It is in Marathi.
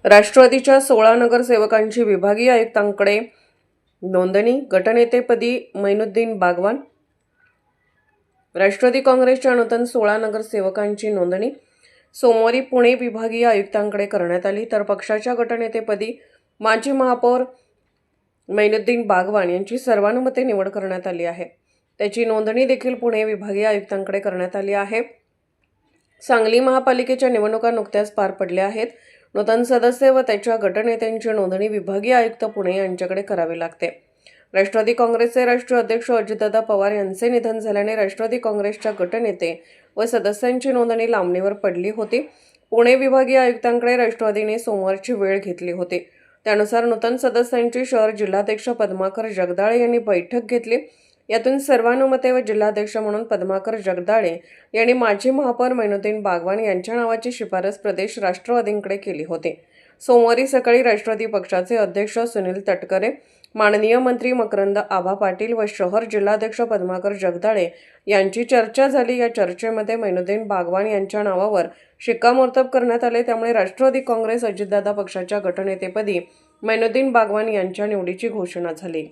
राष्ट्रवादीच्या 16 नगरसेवकांची विभागीय आयुक्तांकडे नोंदणी, गटनेतेपदी मैनुद्दीन बागवान. राष्ट्रवादी काँग्रेसच्या नूतन 16 नगरसेवकांची नोंदणी सोमवारी पुणे विभागीय आयुक्तांकडे करण्यात आली, तर पक्षाच्या गटनेतेपदी माजी महापौर मैनुद्दीन बागवान यांची सर्वानुमते निवड करण्यात आली आहे. त्याची नोंदणी देखील पुणे विभागीय आयुक्तांकडे करण्यात आली आहे. सांगली महापालिकेच्या निवडणुका नुकत्याच पार पडल्या आहेत. नूतन सदस्य व त्याच्या गटनेत्यांची नोंदणी विभागीय आयुक्त पुणे यांच्याकडे करावी लागते. राष्ट्रवादी काँग्रेसचे राष्ट्रीय अध्यक्ष अजितदादा पवार यांचे निधन झाल्याने राष्ट्रवादी काँग्रेसच्या गटनेते व सदस्यांची नोंदणी लांबणीवर पडली होती. पुणे विभागीय आयुक्तांकडे राष्ट्रवादीने सोमवारची वेळ घेतली होती. त्यानुसार नूतन सदस्यांची शहर जिल्हाध्यक्ष पद्माकर जगदाळे यांनी बैठक घेतली. यातून सर्वानुमते व जिल्हाध्यक्ष म्हणून पद्माकर जगदाळे यांनी माजी महापौर मैनुद्दीन बागवान यांच्या नावाची शिफारस प्रदेश राष्ट्रवादींकडे केली होती. सोमवारी सकाळी राष्ट्रवादी पक्षाचे अध्यक्ष सुनील तटकरे, माननीय मंत्री मकरंद आबा पाटील व शहर जिल्हाध्यक्ष पद्माकर जगदाळे यांची चर्चा झाली. या चर्चेमध्ये मैनुद्दीन बागवान यांच्या नावावर शिक्कामोर्तब करण्यात आले. त्यामुळे राष्ट्रवादी काँग्रेस अजितदादा पक्षाच्या गटनेतेपदी मैनुद्दीन बागवान यांच्या निवडीची घोषणा झाली.